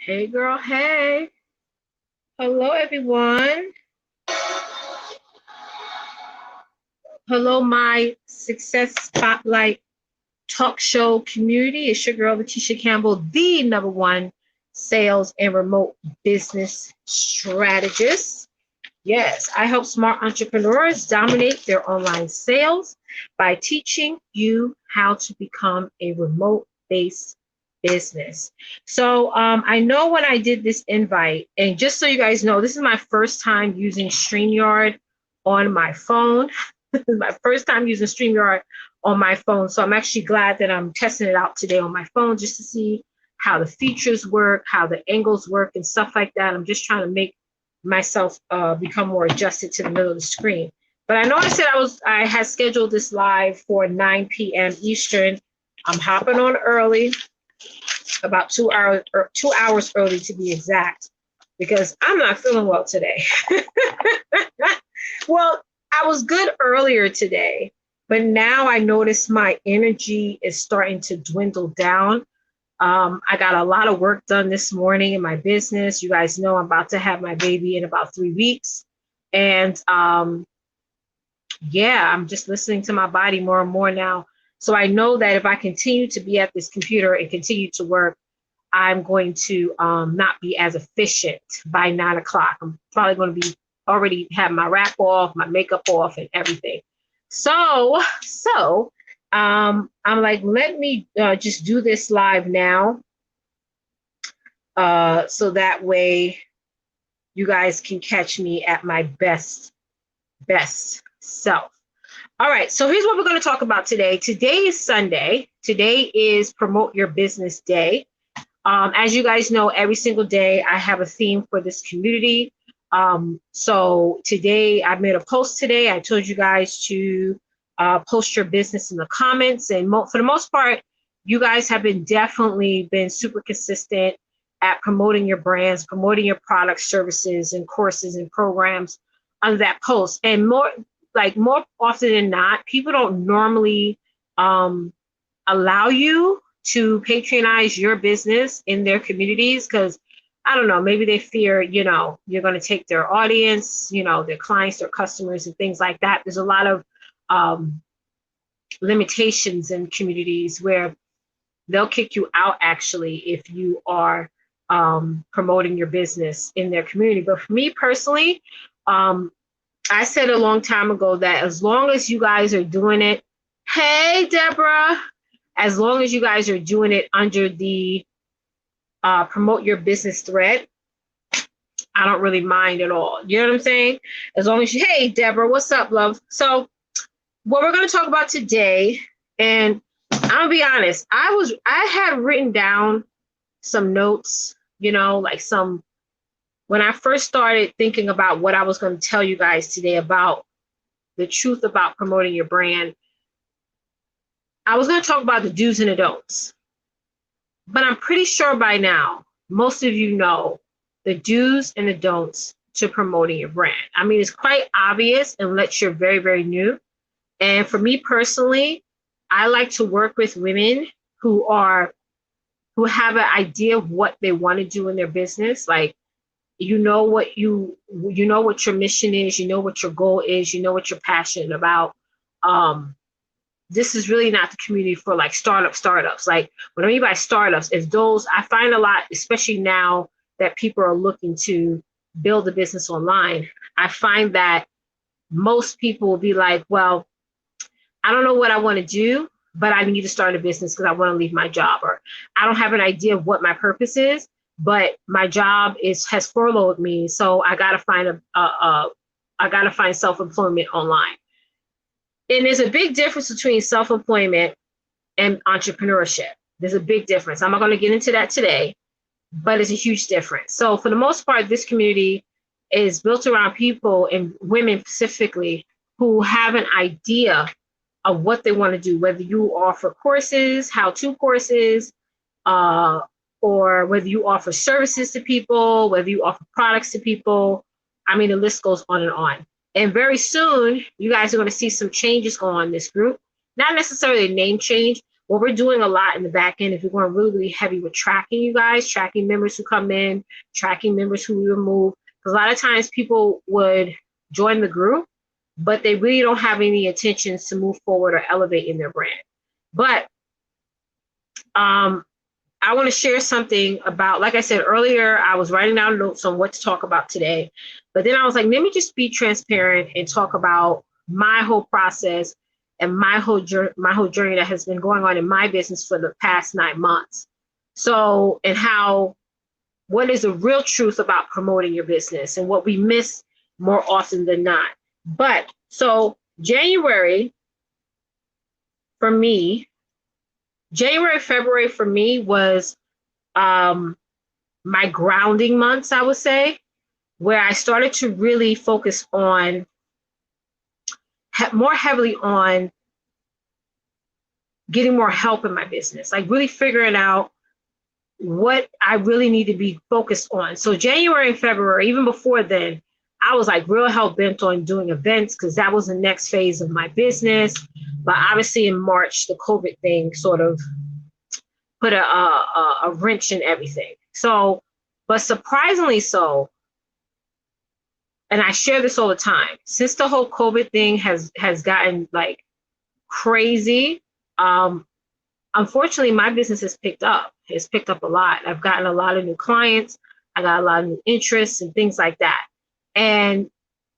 Hey girl, hey. Hello everyone. Hello my Success Spotlight talk show community. It's your girl Letitia Campbell, the #1 sales and remote business strategist. Yes, I help smart entrepreneurs dominate their online sales by teaching you how to become a remote based business. So I know when I did this invite, and just so you guys know, this is my first time using StreamYard on my phone. This is my first time using StreamYard on my phone. So I'm actually glad that I'm testing it out today on my phone just to see how the features work, how the angles work and stuff like that. I'm just trying to make myself become more adjusted to the middle of the screen. But I know I said I had scheduled this live for 9 p.m. Eastern. I'm hopping on early, about 2 hours early to be exact, because I'm not feeling well today. Well, I was good earlier today, but now I notice my energy is starting to dwindle down. I got a lot of work done this morning in my business. You guys know I'm about to have my baby in about 3 weeks. And yeah, I'm just listening to my body more and more now. So I know that if I continue to be at this computer and continue to work, I'm going to not be as efficient by 9 o'clock. I'm probably going to be already have my wrap off, my makeup off and everything. So I'm like, let me just do this live now. So that way you guys can catch me at my best self. All right, so here's what we're going to talk about today. Today is Sunday. Today is Promote Your Business Day. As you guys know, every single day I have a theme for this community. So today I made a post today. I told you guys to post your business in the comments. And for the most part, you guys have definitely been super consistent at promoting your brands, promoting your products, services, and courses and programs on that post. And more often than not, people don't normally allow you to patronize your business in their communities because, I don't know, maybe they fear, you're going to take their audience, their clients, their customers, and things like that. There's a lot of limitations in communities where they'll kick you out actually if you are promoting your business in their community. But for me personally, I said a long time ago that as long as you guys are doing it, hey, Deborah, as long as you guys are doing it under the promote your business thread, I don't really mind at all. You know what I'm saying? As long as hey, Deborah, what's up, love? So what we're going to talk about today, and I'm going to be honest, I had written down some notes, when I first started thinking about what I was going to tell you guys today about the truth about promoting your brand. I was going to talk about the do's and the don'ts, but I'm pretty sure by now, most of you know the do's and the don'ts to promoting your brand. I mean, it's quite obvious unless you're very, very new. And for me personally, I like to work with women who have an idea of what they want to do in their business. Like, what your mission is, what your goal is, what you're passionate about. This is really not the community for like startups. Like what I mean by startups is those, I find a lot, especially now that people are looking to build a business online. I find that most people will be like, well, I don't know what I want to do. but I need to start a business because I want to leave my job, or I don't have an idea of what my purpose is, but my job has furloughed me, so I got to find I got to find self-employment online. And there's a big difference between self-employment and entrepreneurship. There's a big difference. I'm not going to get into that today, but it's a huge difference. So for the most part, this community is built around people, and women specifically, who have an idea of what they want to do, whether you offer courses, how-to courses, or whether you offer services to people, whether you offer products to people. I mean, the list goes on and on. And very soon, you guys are going to see some changes go on in this group. Not necessarily a name change. What we're doing a lot in the back end is we're going really, really heavy with tracking you guys, tracking members who come in, tracking members who we remove. Because a lot of times people would join the group, but they really don't have any intentions to move forward or elevate in their brand. But I want to share something about, like I said earlier, I was writing down notes on what to talk about today. But then I was like, let me just be transparent and talk about my whole process and my whole journey that has been going on in my business for the past 9 months. So, and what is the real truth about promoting your business and what we miss more often than not. But so January, February for me was my grounding months, I would say, where I started to really focus on more heavily on getting more help in my business, like really figuring out what I really need to be focused on. So January and February, even before then, I was like real hell bent on doing events because that was the next phase of my business. But obviously in March, the COVID thing sort of put a wrench in everything. So, but surprisingly so, and I share this all the time, since the whole COVID thing has gotten like crazy, unfortunately, my business has picked up. It's picked up a lot. I've gotten a lot of new clients. I got a lot of new interests and things like that. And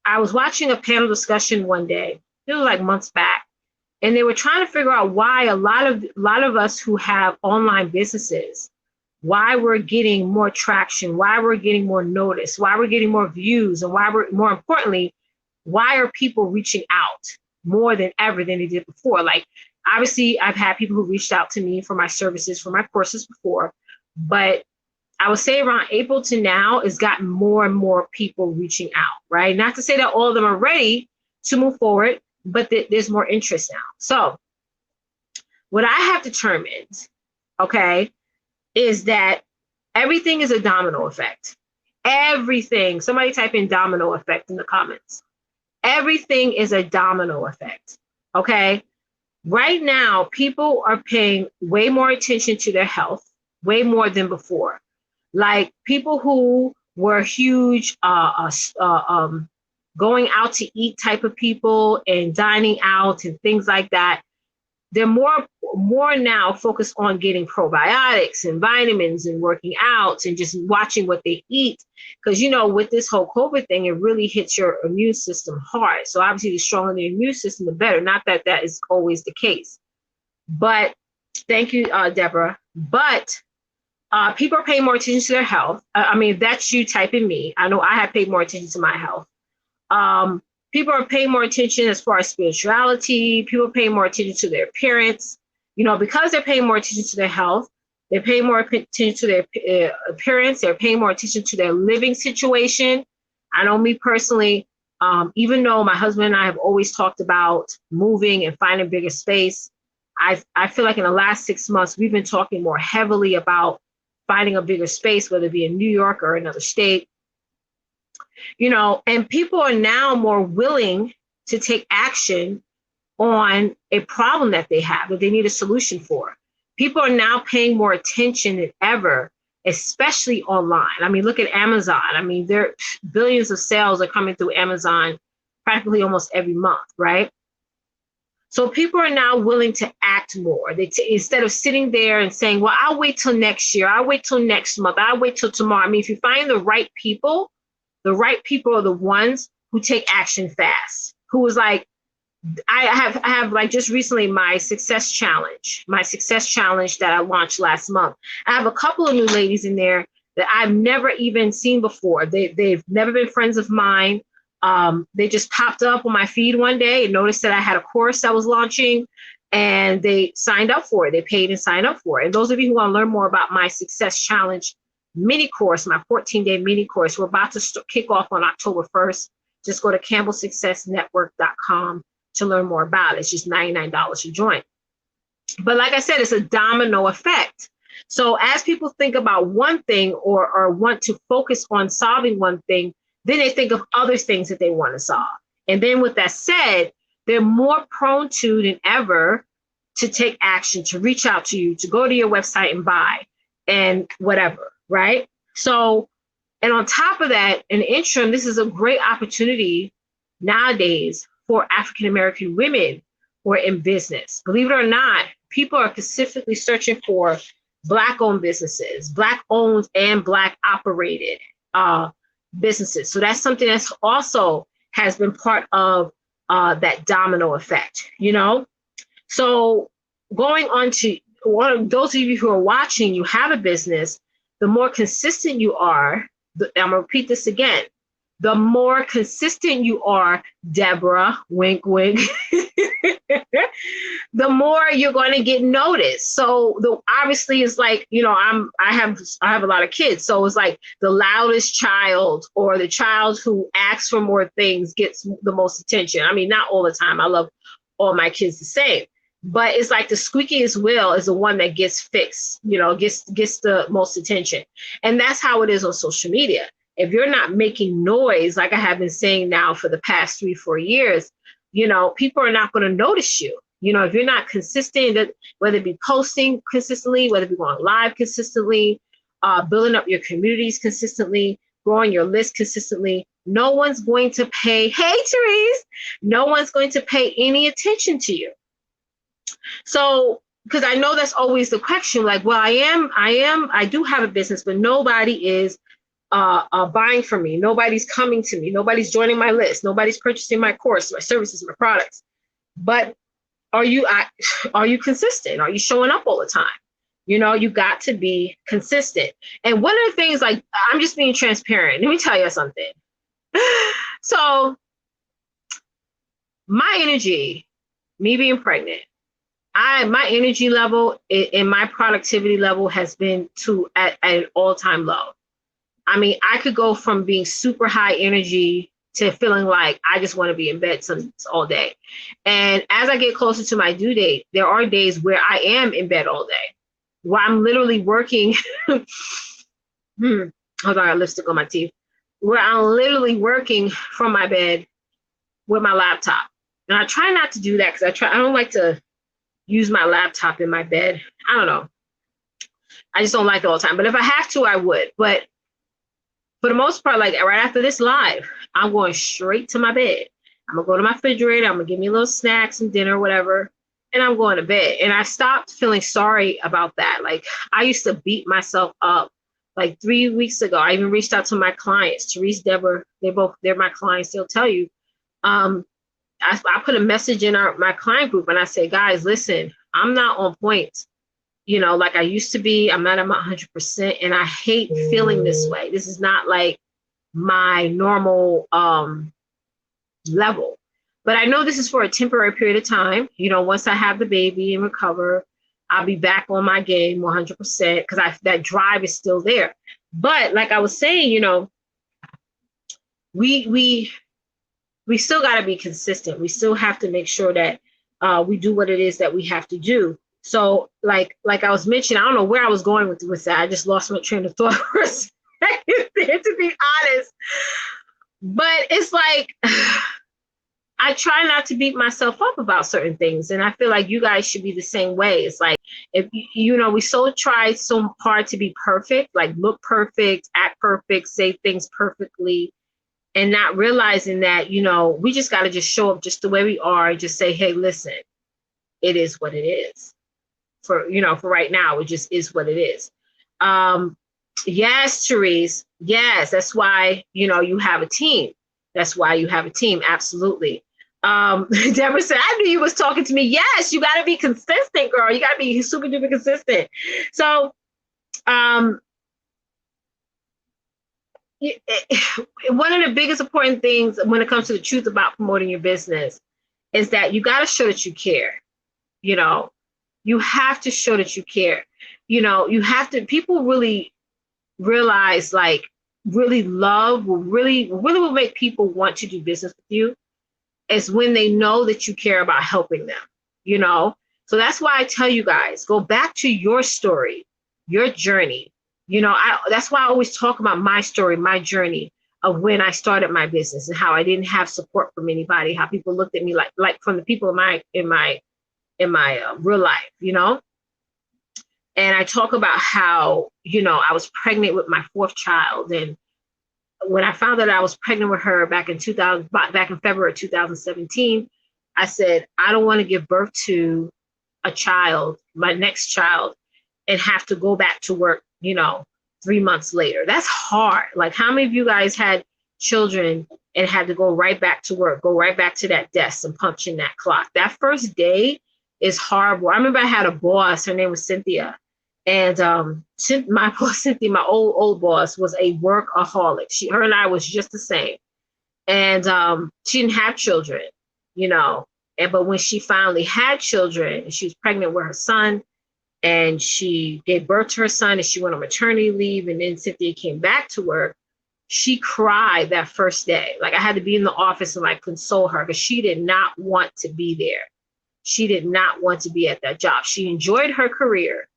I was watching a panel discussion one day, it was like months back, and they were trying to figure out why a lot of us who have online businesses, why we're getting more traction, why we're getting more notice, why we're getting more views, and more importantly, why are people reaching out more than ever than they did before? Like, obviously, I've had people who reached out to me for my services, for my courses before, but I would say around April to now, it's gotten more and more people reaching out, right? Not to say that all of them are ready to move forward, but there's more interest now. So what I have determined, okay, is that everything is a domino effect. Everything. Somebody type in domino effect in the comments. Everything is a domino effect, okay? Right now, people are paying way more attention to their health, way more than before. Like people who were huge going out to eat type of people and dining out and things like that, they're more now focused on getting probiotics and vitamins and working out and just watching what they eat. Because, you know, with this whole COVID thing, it really hits your immune system hard. So obviously, the stronger the immune system, the better. Not that that is always the case. But thank you, Deborah. But people are paying more attention to their health. I mean, if that's you typing me, I know I have paid more attention to my health. People are paying more attention as far as spirituality. People are paying more attention to their appearance. You know, because they're paying more attention to their health, they're paying more attention to their appearance. They're paying more attention to their living situation. I know me personally, even though my husband and I have always talked about moving and finding a bigger space, I feel like in the last 6 months, we've been talking more heavily about finding a bigger space, whether it be in New York or another state. You know, and people are now more willing to take action on a problem that they have, that they need a solution for. People are now paying more attention than ever, especially online. I mean, look at Amazon. I mean, there billions of sales are coming through Amazon practically almost every month, right? So people are now willing to act more. Instead of sitting there and saying, well, I'll wait till next year. I'll wait till next month. I'll wait till tomorrow. I mean, if you find the right people are the ones who take action fast, who is like, I have like just recently my success challenge that I launched last month. I have a couple of new ladies in there that I've never even seen before. They've never been friends of mine. They just popped up on my feed one day and noticed that I had a course I was launching, and they signed up for it. They paid and signed up for it. And those of you who want to learn more about my success challenge mini course, my 14-day mini course, we're about to kick off on October 1st. Just go to campbellsuccessnetwork.com to learn more about it. It's just $99 to join. But like I said, it's a domino effect. So as people think about one thing or want to focus on solving one thing, then they think of other things that they want to solve. And then with that said, they're more prone to than ever to take action, to reach out to you, to go to your website and buy and whatever, right? So, and on top of that, in the interim, this is a great opportunity nowadays for African-American women who are in business. Believe it or not, people are specifically searching for Black-owned businesses, Black-owned and Black-operated businesses. So that's something that's also has been part of that domino effect, you know? So going on to those of you who are watching, you have a business, the more consistent you are, I'm going to repeat this again. The more consistent you are, Deborah, wink, wink, the more you're going to get noticed. So obviously it's like, you know, I have a lot of kids. So it's like the loudest child or the child who asks for more things gets the most attention. I mean, not all the time. I love all my kids the same. But it's like the squeakiest wheel is the one that gets fixed, you know, gets the most attention. And that's how it is on social media. If you're not making noise, like I have been saying now for the past 3-4 years, you know, people are not going to notice you. You know, if you're not consistent, whether it be posting consistently, whether it be going live consistently, building up your communities consistently, growing your list consistently, no one's going to pay, hey, Therese, no one's going to pay any attention to you. So, because I know that's always the question, like, well, I do have a business, but nobody is buying from me. Nobody's coming to me. Nobody's joining my list. Nobody's purchasing my course, my services, my products. But are you consistent? Are you showing up all the time? You know, you got to be consistent. And one of the things, like, I'm just being transparent. Let me tell you something. So my energy, me being pregnant, my energy level and my productivity level has been at an all-time low. I mean, I could go from being super high energy to feeling like I just want to be in bed all day. And as I get closer to my due date, there are days where I am in bed all day, where I'm literally working. Hold on, I got lipstick on my teeth. Where I'm literally working from my bed with my laptop. And I try not to do that because I don't like to use my laptop in my bed. I don't know. I just don't like it all the time. But if I have to, I would. But for the most part, like right after this live, I'm going straight to my bed. I'm going to go to my refrigerator. I'm going to give me a little snacks and dinner, whatever. And I'm going to bed. And I stopped feeling sorry about that. Like I used to beat myself up. Like 3 weeks ago, I even reached out to my clients, Therese, Deborah, they're my clients. They'll tell you. I put a message in my client group and I say, guys, listen, I'm not on point, you know, like I used to be. I'm not at my 100%. And I hate feeling this way. This is not like my normal level. But I know this is for a temporary period of time. You know, once I have the baby and recover, I'll be back on my game 100% because that drive is still there. But like I was saying, you know, we still got to be consistent. We still have to make sure that we do what it is that we have to do. So like I was mentioning, I don't know where I was going with that. I just lost my train of thought for a second there, to be honest. But it's like, I try not to beat myself up about certain things. And I feel like you guys should be the same way. It's like, if you know, we try so hard to be perfect, like look perfect, act perfect, say things perfectly, and not realizing that, you know, we just got to just show up just the way we are and just say, hey, listen, it is what it is. For right now, it just is what it is. Yes, Therese. Yes, that's why, you know, you have a team. That's why you have a team. Absolutely. Deborah said, I knew you was talking to me. Yes, you got to be consistent, girl. You got to be super duper consistent. So, um, one of the biggest important things when it comes to the truth about promoting your business is that you got to show that you care. You know, you have to show that you care. You know, you have to, people really realize, like, really love will really will make people want to do business with you is when they know that you care about helping them, you know? So that's why I tell you guys, go back to your story, your journey. You know, that's why I always talk about my story, my journey of when I started my business and how I didn't have support from anybody, how people looked at me like from the people in my real life, you know? And I talk about how, you know, I was pregnant with my fourth child. And when I found out I was pregnant with her back in February 2017, I said, I don't want to give birth to a child, my next child, and have to go back to work, you know, 3 months later. That's hard. Like, how many of you guys had children and had to go right back to work, go right back to that desk and punch in that clock? That first day is horrible. I remember I had a boss, her name was Cynthia. And my boss, Cynthia, my old boss, was a workaholic. Her and I was just the same. And she didn't have children, you know. But when she finally had children, she was pregnant with her son, and she gave birth to her son, and she went on maternity leave, and then Cynthia came back to work. She cried that first day. Like, I had to be in the office and like console her because she did not want to be there. She did not want to be at that job. She enjoyed her career,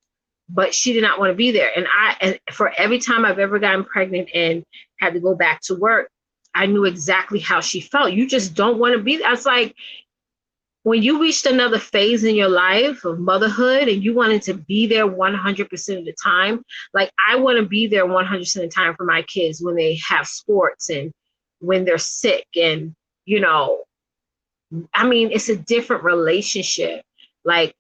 but she did not want to be there. And for every time I've ever gotten pregnant and had to go back to work, I knew exactly how she felt. You just don't want to be there. It's like when you reached another phase in your life of motherhood and you wanted to be there 100% of the time. Like, I want to be there 100% of the time for my kids when they have sports and when they're sick. And, you know, I mean, it's a different relationship. Like,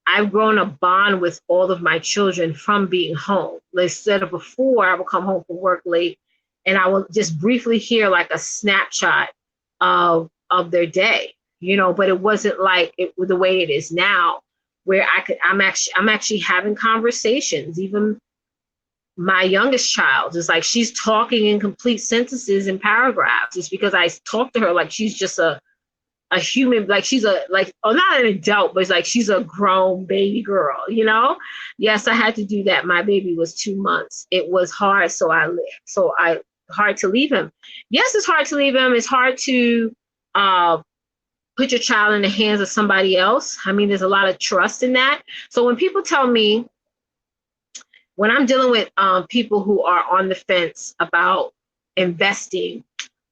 I've grown a bond with all of my children from being home. Instead of before, I would come home from work late and I would just briefly hear like a snapshot of their day, you know, but it wasn't like the way it is now, where I'm actually having conversations. Even my youngest child is like, she's talking in complete sentences and paragraphs. It's because I talk to her like she's just a human, like she's not an adult, but it's like she's a grown baby girl, you know? Yes, I had to do that. My baby was 2 months. It was hard. Hard to leave him. Yes, it's hard to leave him. It's hard to put your child in the hands of somebody else. I mean, there's a lot of trust in that. So when people tell me, when I'm dealing with people who are on the fence about investing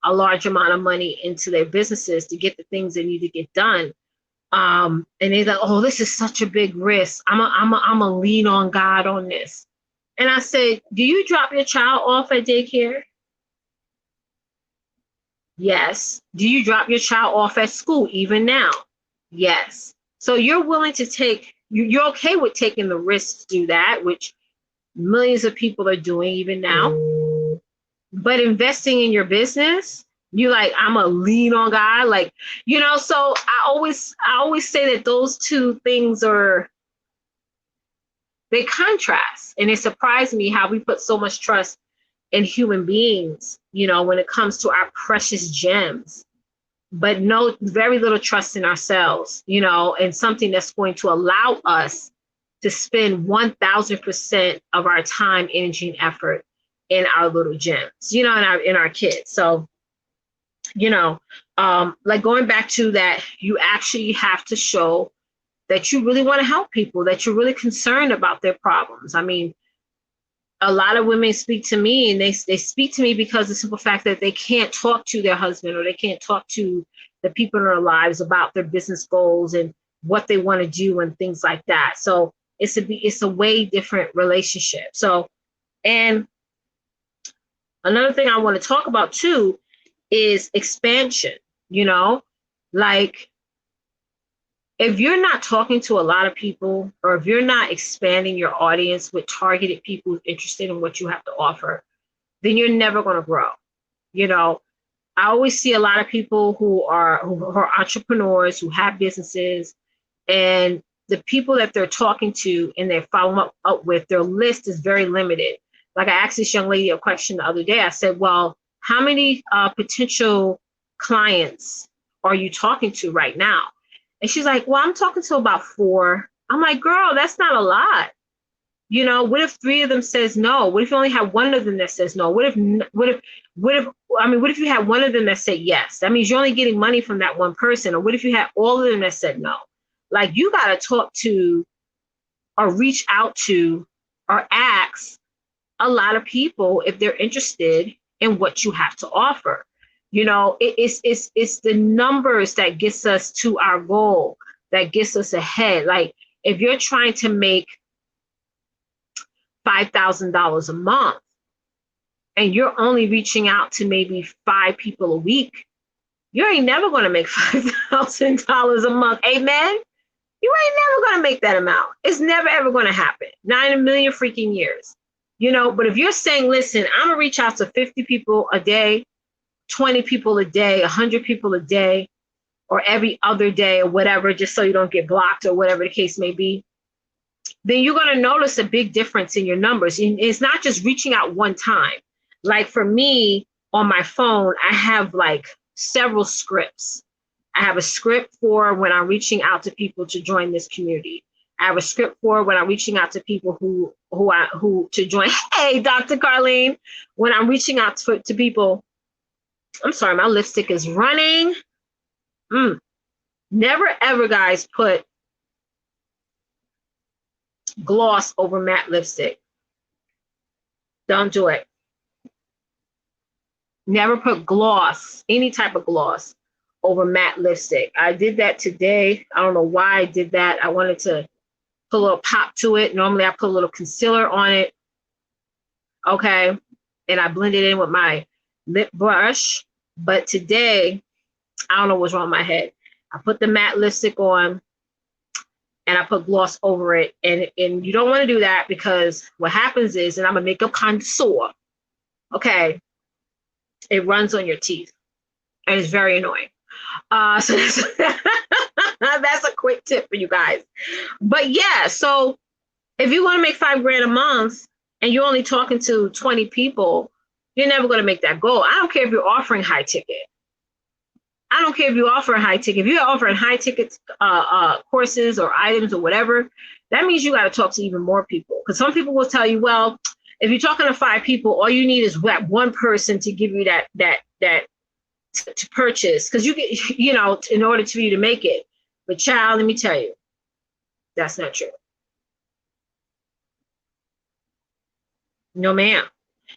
a large amount of money into their businesses to get the things they need to get done. And they're like, oh, this is such a big risk. I'm a lean on God on this. And I said, do you drop your child off at daycare? Yes. Do you drop your child off at school even now? Yes. So you're willing to you're okay with taking the risk to do that, which millions of people are doing even now. But investing in your business, you like, I'm a lean on God, like, you know. So I always say that those two things they contrast, and it surprised me how we put so much trust in human beings, you know, when it comes to our precious gems, but very little trust in ourselves, you know, and something that's going to allow us to spend 1000% of our time, energy, and effort in our little gems, you know, in our kids. So, you know, like going back to that, you actually have to show that you really want to help people, that you're really concerned about their problems. I mean, a lot of women speak to me, and they speak to me because of the simple fact that they can't talk to their husband, or they can't talk to the people in their lives about their business goals and what they want to do and things like that. So it's a way different relationship. So, and another thing I want to talk about too is expansion, you know, like if you're not talking to a lot of people, or if you're not expanding your audience with targeted people interested in what you have to offer, then you're never going to grow. You know, I always see a lot of people who are entrepreneurs, who have businesses, and the people that they're talking to and they're following up with, their list is very limited. Like I asked this young lady a question the other day. I said, well, how many potential clients are you talking to right now? And she's like, well, I'm talking to about 4. I'm like, girl, that's not a lot. You know, what if 3 of them says no? What if you only have 1 of them that says no? What if you had 1 of them that said yes? That means you're only getting money from that one person. Or what if you had all of them that said no? Like, you got to talk to or reach out to or ask a lot of people if they're interested in what you have to offer. You know, it's the numbers that gets us to our goal, that gets us ahead. Like, if you're trying to make $5,000 a month and you're only reaching out to maybe 5 people a week, you ain't never going to make $5,000 a month. Amen. You ain't never going to make that amount. It's never, ever going to happen. Not in a million freaking years. You know, but if you're saying, listen, I'm going to reach out to 50 people a day, 20 people a day, 100 people a day, or every other day or whatever, just so you don't get blocked or whatever the case may be, then you're going to notice a big difference in your numbers. And it's not just reaching out one time. Like for me on my phone, I have like several scripts. I have a script for when I'm reaching out to people to join this community. I have a script for when I'm reaching out to people who to join. Hey, Dr. Carlene, when I'm reaching out to people, I'm sorry, my lipstick is running. Never ever, guys, put gloss over matte lipstick. Don't do it. Never put gloss, any type of gloss, over matte lipstick. I did that today. I don't know why I did that. I wanted to put a little pop to it. Normally I put a little concealer on it. Okay. And I blend it in with my lip brush. But today, I don't know what's wrong with my head. I put the matte lipstick on and I put gloss over it. And you don't want to do that, because what happens is, and I'm a makeup connoisseur, okay, it runs on your teeth and it's very annoying. So that's a quick tip for you guys. But yeah, so if you want to make $5,000 a month and you're only talking to 20 people, you're never going to make that goal. I don't care if you're offering high ticket. I don't care if you offer a high ticket. If you're offering high ticket courses or items or whatever, that means you got to talk to even more people. Because some people will tell you, well, if you're talking to 5 people, all you need is that one person to give you that to purchase, because you get, you know, in order for you to make it. But child, let me tell you, that's not true. No, ma'am.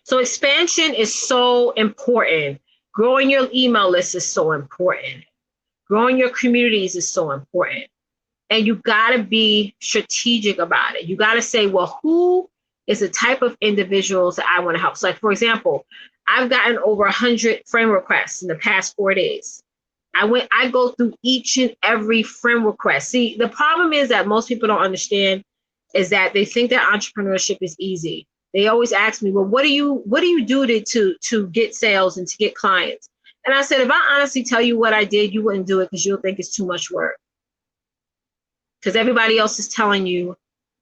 So expansion is so important. Growing your email list is so important. Growing your communities is so important. And you got to be strategic about it. You got to say, well, who is the type of individuals that I want to help? So like, for example, I've gotten over 100 friend requests in the past 4 days. I go through each and every friend request. See, the problem is that most people don't understand is that they think that entrepreneurship is easy. They always ask me, well, what do you do to get sales and to get clients? And I said, if I honestly tell you what I did, you wouldn't do it, because you'll think it's too much work. Because everybody else is telling you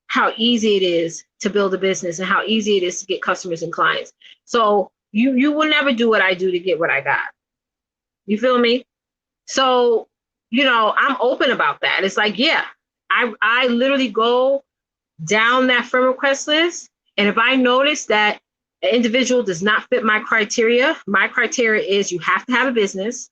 how easy it is to build a business and how easy it is to get customers and clients. So you will never do what I do to get what I got. You feel me? So, you know, I'm open about that. It's like, yeah, I literally go down that friend request list. And if I notice that an individual does not fit my criteria is you have to have a business.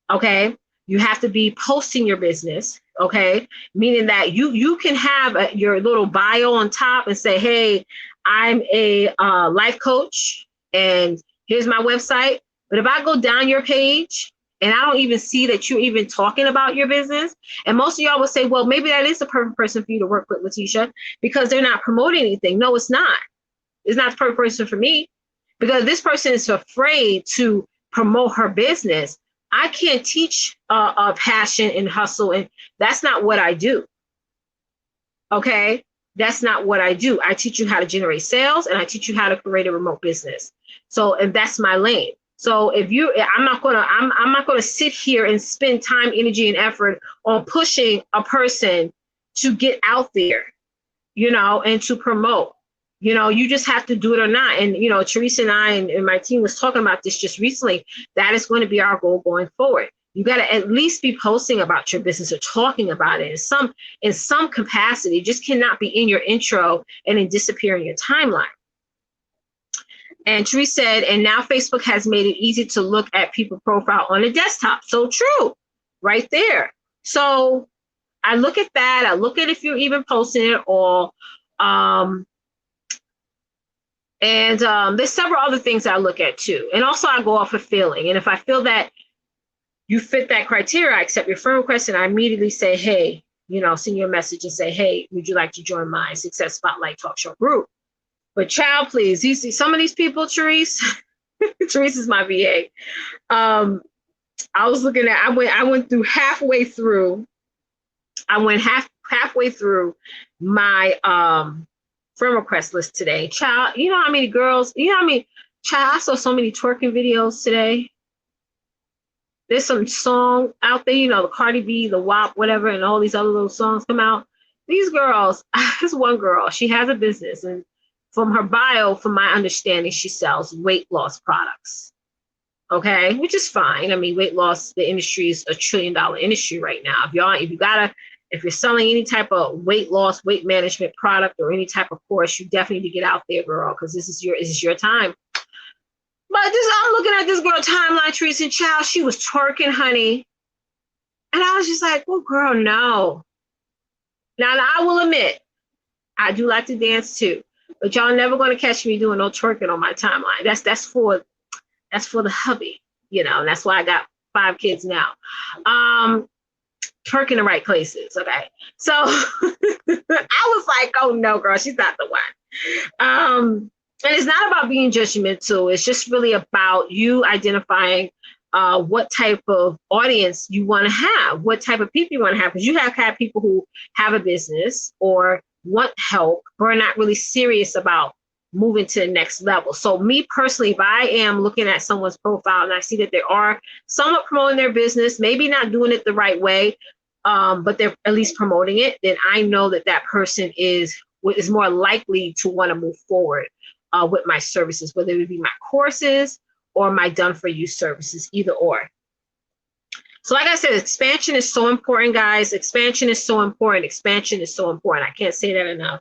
Okay. You have to be posting your business. Okay. Meaning that you can have your little bio on top and say, hey, I'm a life coach and here's my website. But if I go down your page and I don't even see that you're even talking about your business, and most of y'all will say, well, maybe that is the perfect person for you to work with, Letitia, because they're not promoting anything. No, it's not. It's not the perfect person for me, because this person is afraid to promote her business. I can't teach a passion and hustle, and that's not what I do. Okay, that's not what I do. I teach you how to generate sales, and I teach you how to create a remote business. So, and that's my lane. So I'm not gonna sit here and spend time, energy, and effort on pushing a person to get out there, and to promote. You just have to do it or not. And Teresa and I and my team was talking about this just recently. That is going to be our goal going forward. You got to at least be posting about your business or talking about it in some capacity. It just cannot be in your intro and then disappear in your timeline. And Teresa said, and now Facebook has made it easy to look at people's profile on the desktop. So true, right there. So I look at that. I look at if you're even posting it all. And there's several other things I look at too. And also I go off of feeling. And if I feel that you fit that criteria, I accept your friend request and I immediately say, hey, send you a message and say, hey, would you like to join my Success Spotlight Talk Show group? But child, please, you see some of these people, Therese, Therese is my VA. I was looking at, I went through halfway through my friend request list today. Child, you know how many girls, child, I saw so many twerking videos today. There's some song out there, the Cardi B, the WAP, whatever, and all these other little songs come out. These girls, this one girl, she has a business, and from her bio, from my understanding, she sells weight loss products. Okay, which is fine. I mean, weight loss, the industry is $1 trillion industry right now. If you're selling any type of weight loss, weight management product or any type of course, you definitely need to get out there, girl, because this is your time. But I'm looking at this girl timeline, Teresa, and child, she was twerking, honey. And I was just like, oh, girl, no. Now, I will admit, I do like to dance too. But y'all never going to catch me doing no twerking on my timeline. That's for the hubby, and that's why I got 5 kids now. Twerk in the right places, okay? So I was like, oh no, girl, she's not the one. And it's not about being judgmental. It's just really about you identifying what type of audience you want to have, what type of people you want to have. Because you have had people who have a business or want help, but are not really serious about moving to the next level. So me personally, if I am looking at someone's profile and I see that they are somewhat promoting their business, maybe not doing it the right way, but they're at least promoting it, then I know that person is more likely to want to move forward with my services, whether it be my courses or my done for you services, either or. So like I said, expansion is so important, guys. Expansion is so important. Expansion is so important. I can't say that enough.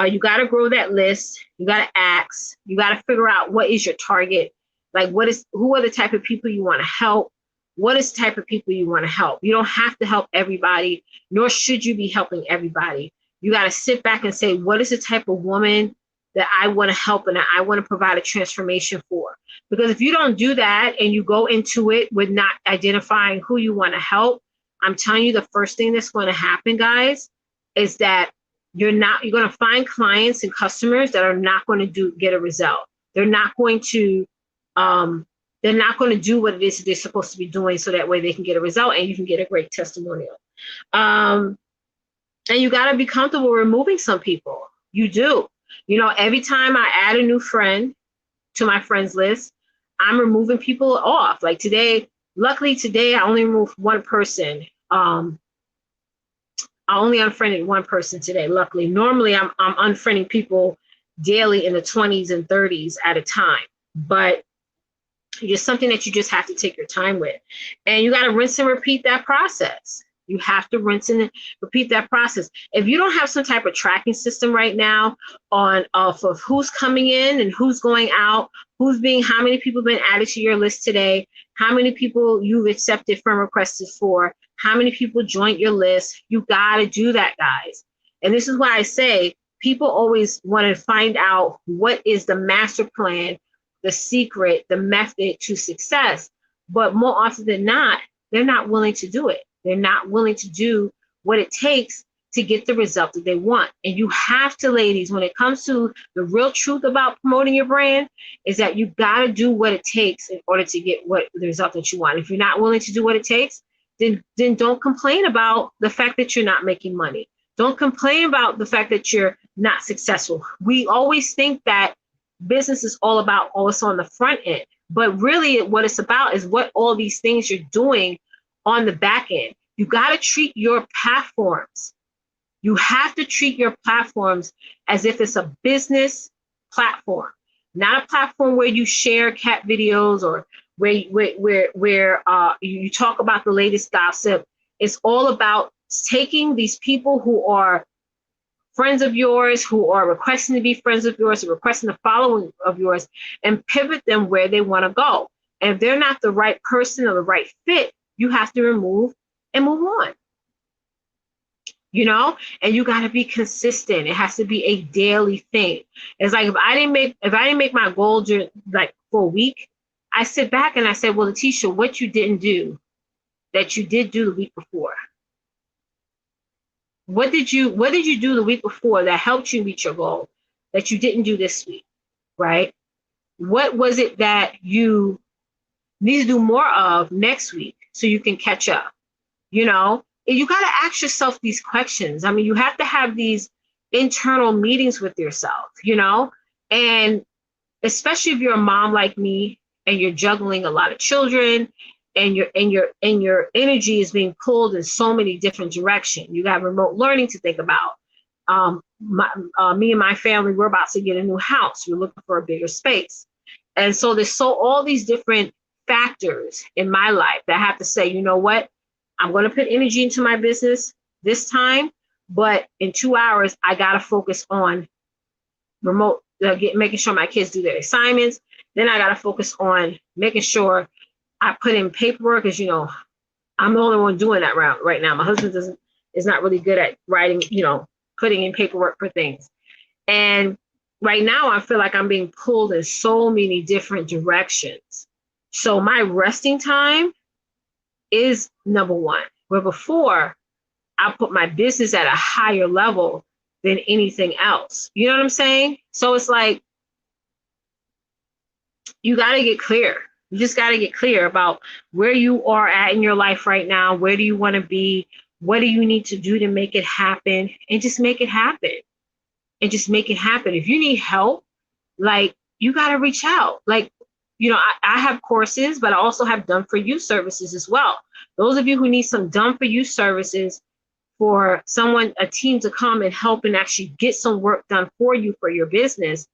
You got to grow that list. You got to ask. You got to figure out what is your target. Like who are the type of people you want to help? What is the type of people you want to help? You don't have to help everybody, nor should you be helping everybody. You got to sit back and say, what is the type of woman that I want to help and that I want to provide a transformation for? Because if you don't do that and you go into it with not identifying who you want to help, I'm telling you, the first thing that's going to happen, guys, is that you're going to find clients and customers that are not going to get a result. They're not going to do what it is that they're supposed to be doing, so that way they can get a result and you can get a great testimonial. And you got to be comfortable removing some people. You do. Every time I add a new friend to my friends list, I'm removing people off. Like luckily today, I only removed one person. I only unfriended one person today, luckily. Normally, I'm unfriending people daily in the 20s and 30s at a time. But it's just something that you just have to take your time with. And you got to rinse and repeat that process. You have to rinse and repeat that process. If you don't have some type of tracking system right now of who's coming in and who's going out, how many people have been added to your list today, how many people you've accepted friend requests for, how many people joined your list, you got to do that, guys. And this is why I say people always want to find out what is the master plan, the secret, the method to success. But more often than not, they're not willing to do it. They're not willing to do what it takes to get the result that they want. And you have to, ladies, when it comes to the real truth about promoting your brand, is that you got to do what it takes in order to get the result that you want. If you're not willing to do what it takes, then don't complain about the fact that you're not making money. Don't complain about the fact that you're not successful. We always think that business is all about what's on the front end. But really what it's about is what all these things you're doing on the back end. You got to treat your platforms. You have to treat your platforms as if it's a business platform, not a platform where you share cat videos or where you talk about the latest gossip. It's all about taking these people who are friends of yours, who are requesting to be friends of yours, or requesting the following of yours, and pivot them where they want to go. And if they're not the right person or the right fit, you have to remove and move on. You know, and you got to be consistent. It has to be a daily thing. It's like if I didn't make my goal during, like, for a week, I sit back and I say, well, Letitia, what you didn't do that you did do the week before? What did you do the week before that helped you reach your goal that you didn't do this week, right? What was it that you need to do more of next week so you can catch up? You know, and you got to ask yourself these questions. I mean, you have to have these internal meetings with yourself, you know, and especially if you're a mom like me and you're juggling a lot of children and your energy is being pulled in so many different directions. You got remote learning to think about. Me and my family, we're about to get a new house. We're looking for a bigger space. And so there's all these different factors in my life that I have to say, you know what? I'm going to put energy into my business this time, but in 2 hours, I got to focus on making sure my kids do their assignments. Then I got to focus on making sure I put in paperwork, because, you know, I'm the only one doing that right now. My husband is not really good at writing, you know, putting in paperwork for things. And right now I feel like I'm being pulled in so many different directions. So my resting time is number one, where before I put my business at a higher level than anything else. You know what I'm saying? So it's like, you got to get clear. You just got to get clear about where you are at in your life right now. Where do you want to be? What do you need to do to make it happen? And just make it happen. And just make it happen. If you need help, like, you got to reach out. Like, you know, I have courses, but I also have done for you services as well. Those of you who need some done for you services for a team to come and help and actually get some work done for you for your business,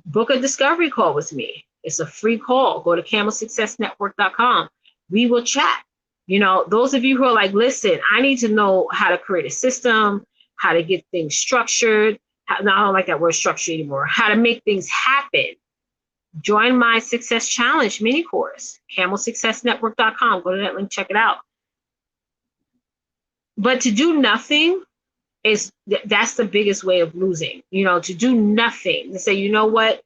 book a discovery call with me. It's a free call. Go to camelsuccessnetwork.com. We will chat. You know, those of you who are like, listen, I need to know how to create a system, how to get things structured. I don't like that word structure anymore. How to make things happen. Join my Success Challenge mini course, camelsuccessnetwork.com. Go to that link, check it out. But to do nothing that's the biggest way of losing. You know, to do nothing, to say, you know what,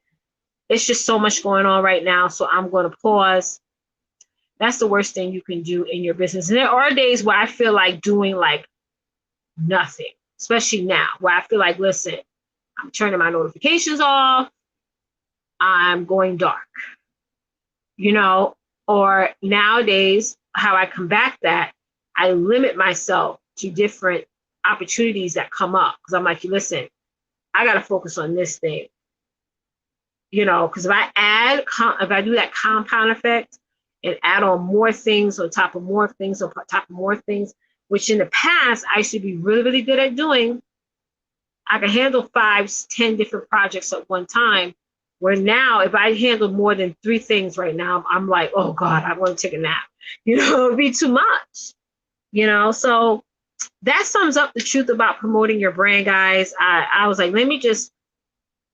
it's just so much going on right now, so I'm going to pause. That's the worst thing you can do in your business. And there are days where I feel like doing like nothing, especially now, where I feel like, listen, I'm turning my notifications off. I'm going dark, you know, or nowadays, how I combat that, I limit myself to different opportunities that come up, because I'm like, listen, I got to focus on this thing, you know, because if I do that compound effect and add on more things on top of more things on top of more things, which in the past I should be really, really good at doing. I can handle 5, 10 different projects at one time, where now if I handle more than 3 things right now, I'm like, oh God, I want to take a nap. You know, it'd be too much, you know? So that sums up the truth about promoting your brand, guys. I was like, let me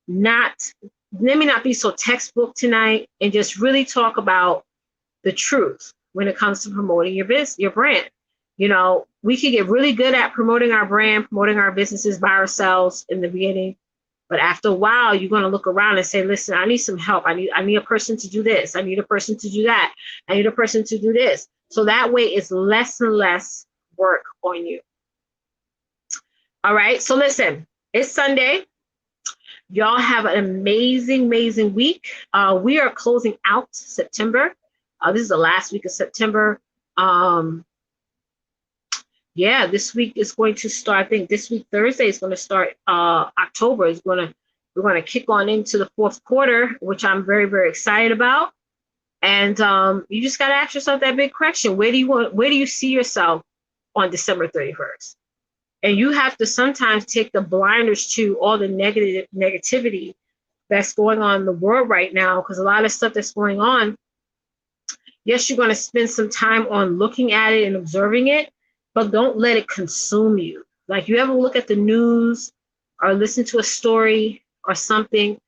not be so textbook tonight, and just really talk about the truth when it comes to promoting your brand. You know, we can get really good at promoting our brand, promoting our businesses by ourselves in the beginning. But after a while, you're going to look around and say, listen, I need some help. I need a person to do this. I need a person to do that. I need a person to do this. So that way it's less and less work on you. All right. So listen, it's Sunday. Y'all have an amazing, amazing week. We are closing out September. This is the last week of September. Yeah, this week is going to start. I think this week, Thursday, is going to start. October we're going to kick on into the 4th quarter, which I'm very, very excited about. And you just got to ask yourself that big question. Where do you see yourself on December 31st? And you have to sometimes take the blinders to all the negativity that's going on in the world right now, because a lot of stuff that's going on, yes, you're going to spend some time on looking at it and observing it, but don't let it consume you. Like, you ever look at the news or listen to a story or something,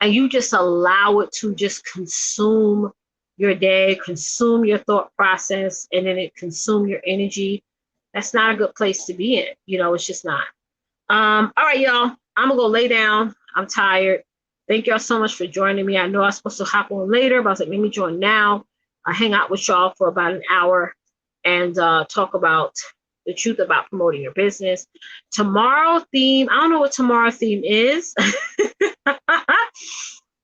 and you just allow it to just consume your day, consume your thought process, and then it consume your energy. That's not a good place to be in. It's just not. All right, y'all. I'm gonna go lay down. I'm tired. Thank y'all so much for joining me. I know I was supposed to hop on later, but I was like, let me join now. I hang out with y'all for about an hour and talk about the truth about promoting your business. Tomorrow theme, I don't know what tomorrow theme is.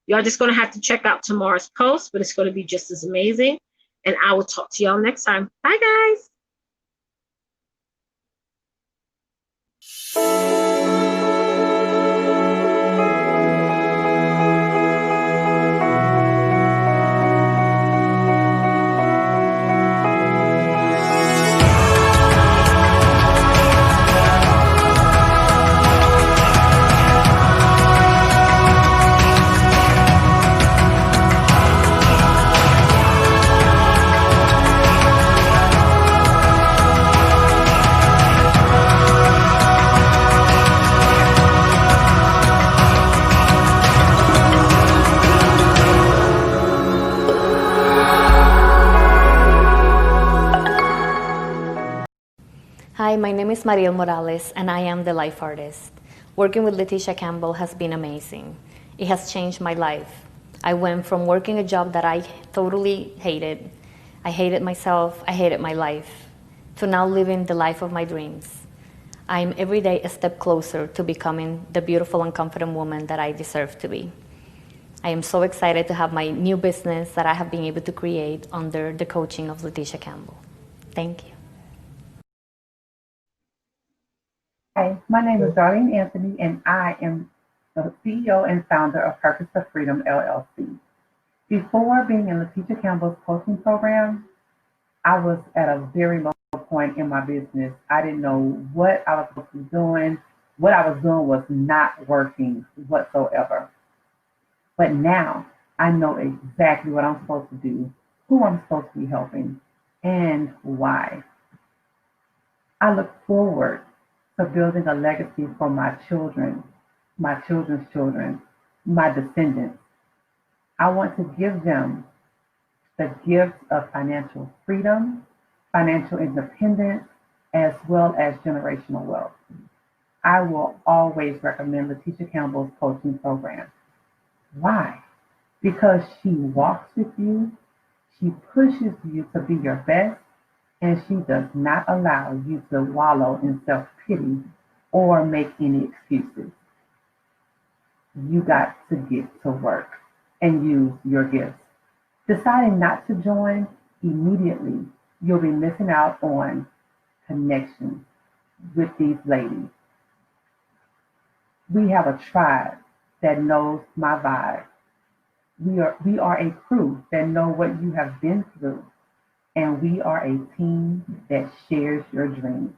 Y'all just gonna have to check out tomorrow's post, but it's gonna be just as amazing. And I will talk to y'all next time. Bye, guys. Hi, my name is Mariel Morales, and I am the life artist. Working with Leticia Campbell has been amazing. It has changed my life. I went from working a job that I totally hated. I hated myself, I hated my life, to now living the life of my dreams. I'm every day a step closer to becoming the beautiful and confident woman that I deserve to be. I am so excited to have my new business that I have been able to create under the coaching of Leticia Campbell. Thank you. Hi, my name is Darlene Anthony, and I am the CEO and founder of Purpose for Freedom, LLC. Before being in Leticia Campbell's coaching program, I was at a very low point in my business. I didn't know what I was supposed to be doing. What I was doing was not working whatsoever. But now I know exactly what I'm supposed to do, who I'm supposed to be helping, and why. I look forward to building a legacy for my children, my children's children, my descendants. I want to give them the gift of financial freedom, financial independence, as well as generational wealth. I will always recommend Leticia Campbell's coaching program. Why? Because she walks with you, she pushes you to be your best, and she does not allow you to wallow in self-pity or make any excuses. You got to get to work and use your gifts. Deciding not to join immediately, you'll be missing out on connections with these ladies. We have a tribe that knows my vibe. We are a crew that know what you have been through, and we are a team that shares your dreams.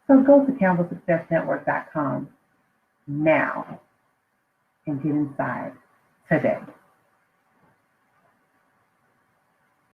So go to CampbellSuccessNetwork.com now and get inside today.